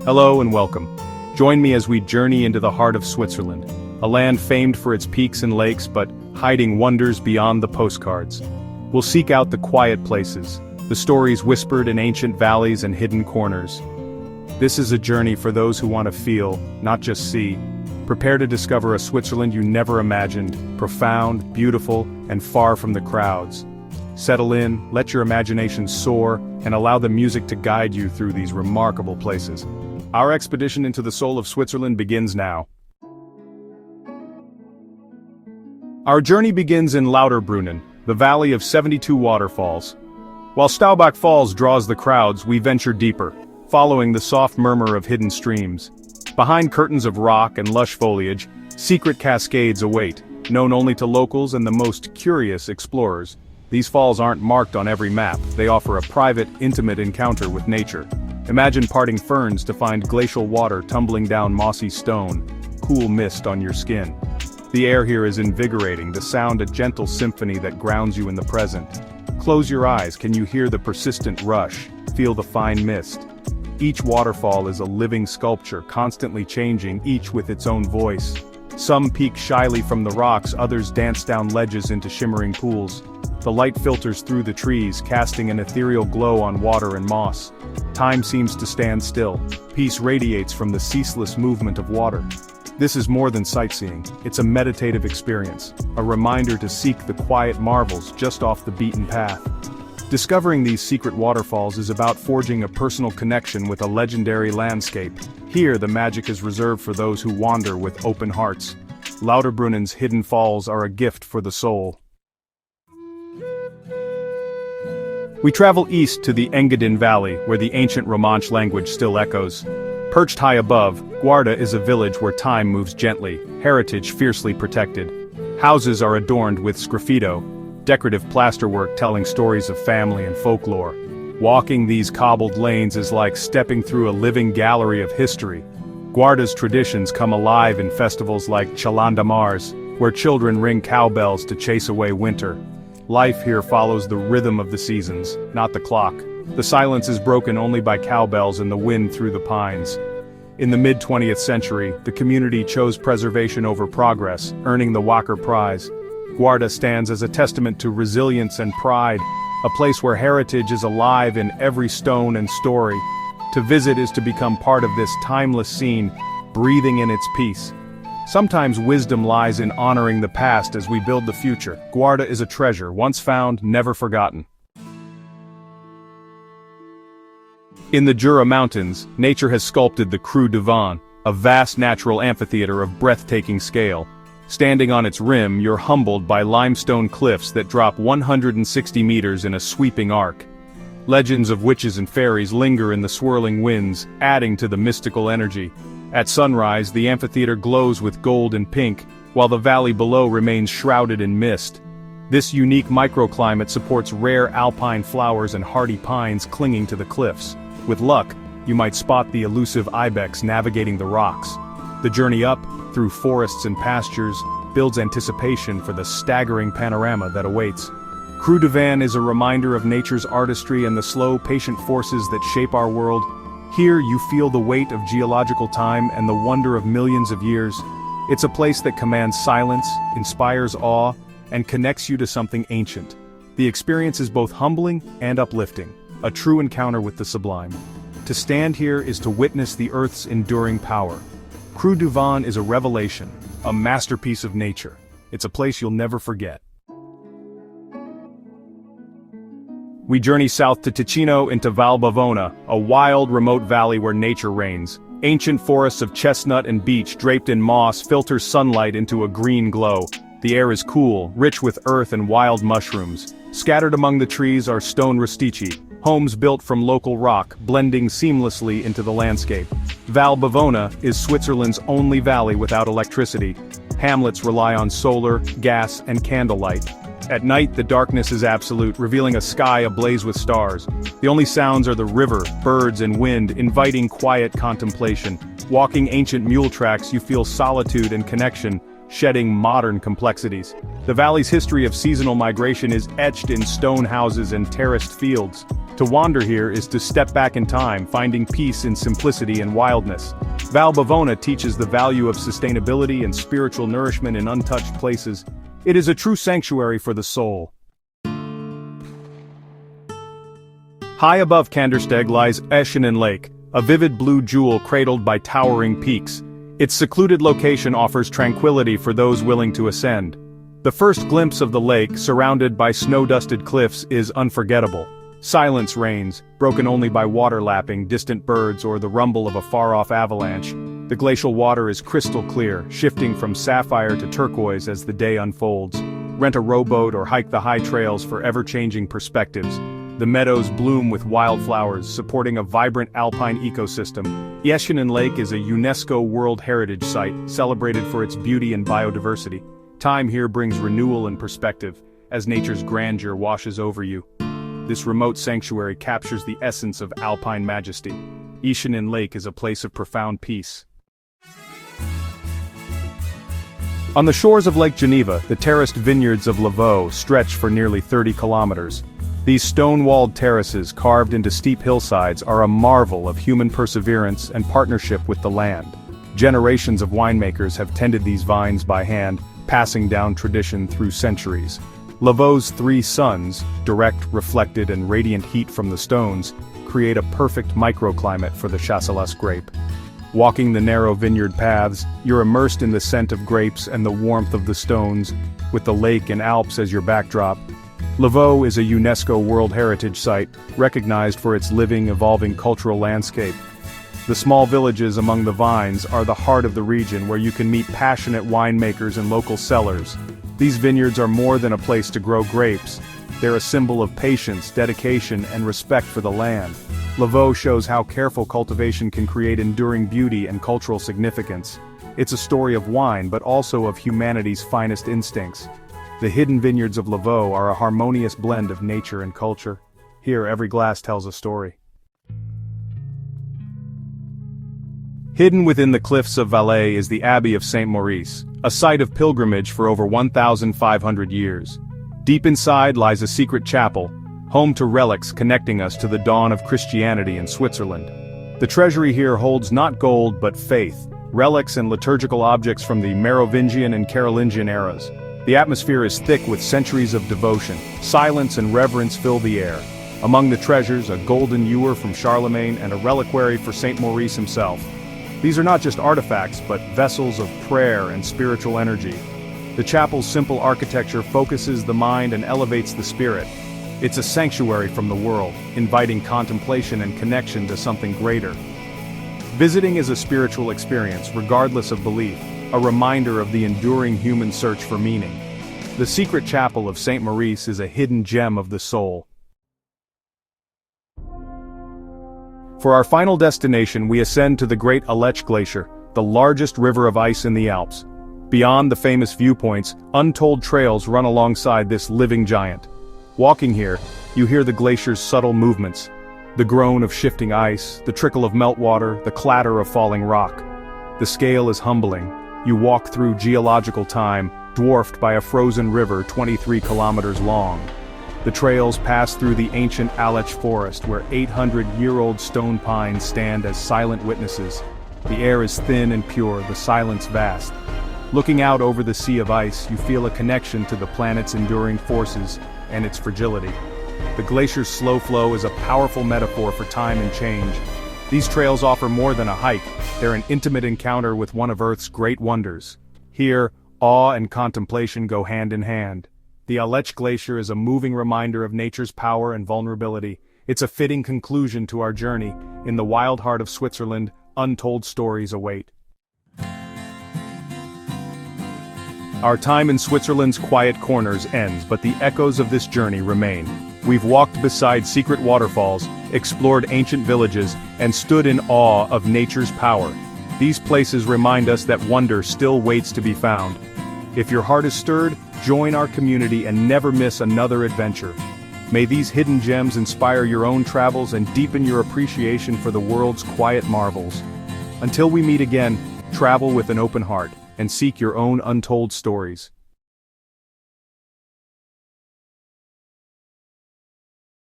Hello and welcome. Join me as we journey into the heart of Switzerland, a land famed for its peaks and lakes but hiding wonders beyond the postcards. We'll seek out the quiet places, the stories whispered in ancient valleys and hidden corners. This is a journey for those who want to feel, not just see. Prepare to discover a Switzerland you never imagined, profound, beautiful, and far from the crowds. Settle in, let your imagination soar, and allow the music to guide you through these remarkable places. Our expedition into the soul of Switzerland begins now. Our journey begins in Lauterbrunnen, the valley of 72 waterfalls. While Staubach Falls draws the crowds, we venture deeper, following the soft murmur of hidden streams. Behind curtains of rock and lush foliage, secret cascades await, known only to locals and the most curious explorers. These falls aren't marked on every map, they offer a private, intimate encounter with nature. Imagine parting ferns to find glacial water tumbling down mossy stone, cool mist on your skin. The air here is invigorating, the sound a gentle symphony that grounds you in the present. Close your eyes, can you hear the persistent rush, feel the fine mist? Each waterfall is a living sculpture, constantly changing, each with its own voice. Some peek shyly from the rocks, others dance down ledges into shimmering pools. The light filters through the trees, casting an ethereal glow on water and moss. Time seems to stand still. Peace radiates from the ceaseless movement of water. This is more than sightseeing, it's a meditative experience, a reminder to seek the quiet marvels just off the beaten path. Discovering these secret waterfalls is about forging a personal connection with a legendary landscape. Here the magic is reserved for those who wander with open hearts. Lauterbrunnen's hidden falls are a gift for the soul. We travel east to the Engadin Valley, where the ancient Romansh language still echoes. Perched high above, Guarda is a village where time moves gently, heritage fiercely protected. Houses are adorned with sgraffito, decorative plasterwork telling stories of family and folklore. Walking these cobbled lanes is like stepping through a living gallery of history. Guarda's traditions come alive in festivals like Chalandamars, where children ring cowbells to chase away winter. Life here follows the rhythm of the seasons, not the clock. The silence is broken only by cowbells and the wind through the pines. In the mid-20th century, the community chose preservation over progress, earning the Walker Prize. Guarda stands as a testament to resilience and pride, a place where heritage is alive in every stone and story. To visit is to become part of this timeless scene, breathing in its peace. Sometimes wisdom lies in honoring the past as we build the future. Guarda is a treasure, once found, never forgotten. In the Jura Mountains, nature has sculpted the Cru du Vent, a vast natural amphitheater of breathtaking scale. Standing on its rim, you're humbled by limestone cliffs that drop 160 meters in a sweeping arc. Legends of witches and fairies linger in the swirling winds, adding to the mystical energy. At sunrise, the amphitheater glows with gold and pink, while the valley below remains shrouded in mist. This unique microclimate supports rare alpine flowers and hardy pines clinging to the cliffs. With luck, you might spot the elusive ibex navigating the rocks. The journey up, through forests and pastures, builds anticipation for the staggering panorama that awaits. Cru du Vent is a reminder of nature's artistry and the slow, patient forces that shape our world. Here you feel the weight of geological time and the wonder of millions of years. It's a place that commands silence, inspires awe, and connects you to something ancient. The experience is both humbling and uplifting, a true encounter with the sublime. To stand here is to witness the Earth's enduring power. Cru du Vent is a revelation, a masterpiece of nature. It's a place you'll never forget. We journey south to Ticino into Val Bavona, a wild, remote valley where nature reigns. Ancient forests of chestnut and beech draped in moss filter sunlight into a green glow. The air is cool, rich with earth and wild mushrooms. Scattered among the trees are stone rustici, homes built from local rock, blending seamlessly into the landscape. Val Bavona is Switzerland's only valley without electricity. Hamlets rely on solar, gas, and candlelight. At night, the darkness is absolute, revealing a sky ablaze with stars. The only sounds are the river, birds, and wind, inviting quiet contemplation. Walking ancient mule tracks, you feel solitude and connection, shedding modern complexities. The valley's history of seasonal migration is etched in stone houses and terraced fields. To wander here is to step back in time, finding peace in simplicity and wildness. Val Bavona teaches the value of sustainability and spiritual nourishment in untouched places. It is a true sanctuary for the soul. High above Kandersteg lies Eschenen Lake, a vivid blue jewel cradled by towering peaks. Its secluded location offers tranquility for those willing to ascend. The first glimpse of the lake, surrounded by snow-dusted cliffs, is unforgettable. Silence reigns, broken only by water lapping, distant birds, or the rumble of a far-off avalanche. The glacial water is crystal clear, shifting from sapphire to turquoise as the day unfolds. Rent a rowboat or hike the high trails for ever-changing perspectives. The meadows bloom with wildflowers, supporting a vibrant alpine ecosystem. Eschenen Lake is a UNESCO World Heritage Site, celebrated for its beauty and biodiversity. Time here brings renewal and perspective, as nature's grandeur washes over you. This remote sanctuary captures the essence of alpine majesty. Eschenen Lake is a place of profound peace. On the shores of Lake Geneva, the terraced vineyards of Lavaux stretch for nearly 30 kilometers. These stone-walled terraces carved into steep hillsides are a marvel of human perseverance and partnership with the land. Generations of winemakers have tended these vines by hand, passing down tradition through centuries. Lavaux's three suns, direct, reflected, and radiant heat from the stones, create a perfect microclimate for the Chasselas grape. Walking the narrow vineyard paths, you're immersed in the scent of grapes and the warmth of the stones, with the lake and Alps as your backdrop. Lavaux is a UNESCO World Heritage Site, recognized for its living, evolving cultural landscape. The small villages among the vines are the heart of the region, where you can meet passionate winemakers and local cellars. These vineyards are more than a place to grow grapes. They're a symbol of patience, dedication, and respect for the land. Lavaux shows how careful cultivation can create enduring beauty and cultural significance. It's a story of wine, but also of humanity's finest instincts. The hidden vineyards of Lavaux are a harmonious blend of nature and culture. Here, every glass tells a story. Hidden within the cliffs of Valais is the Abbey of Saint Maurice, a site of pilgrimage for over 1,500 years. Deep inside lies a secret chapel, home to relics connecting us to the dawn of Christianity in Switzerland. The treasury here holds not gold but faith, relics and liturgical objects from the Merovingian and Carolingian eras. The atmosphere is thick with centuries of devotion. Silence and reverence fill the air. Among the treasures, a golden ewer from Charlemagne and a reliquary for Saint Maurice himself. These are not just artifacts, but vessels of prayer and spiritual energy. The chapel's simple architecture focuses the mind and elevates the spirit. It's a sanctuary from the world, inviting contemplation and connection to something greater. Visiting is a spiritual experience, regardless of belief, a reminder of the enduring human search for meaning. The secret chapel of Saint Maurice is a hidden gem of the soul. For our final destination, we ascend to the Great Aletsch Glacier, the largest river of ice in the Alps. Beyond the famous viewpoints, untold trails run alongside this living giant. Walking here, you hear the glacier's subtle movements. The groan of shifting ice, the trickle of meltwater, the clatter of falling rock. The scale is humbling. You walk through geological time, dwarfed by a frozen river 23 kilometers long. The trails pass through the ancient Aletsch forest, where 800-year-old stone pines stand as silent witnesses. The air is thin and pure, the silence vast. Looking out over the sea of ice, you feel a connection to the planet's enduring forces and its fragility. The glacier's slow flow is a powerful metaphor for time and change. These trails offer more than a hike, they're an intimate encounter with one of Earth's great wonders. Here, awe and contemplation go hand in hand. The Aletsch Glacier is a moving reminder of nature's power and vulnerability. It's a fitting conclusion to our journey. In the wild heart of Switzerland, untold stories await. Our time in Switzerland's quiet corners ends, but the echoes of this journey remain. We've walked beside secret waterfalls, explored ancient villages, and stood in awe of nature's power. These places remind us that wonder still waits to be found. If your heart is stirred, join our community and never miss another adventure. May these hidden gems inspire your own travels and deepen your appreciation for the world's quiet marvels. Until we meet again, travel with an open heart, and seek your own untold stories.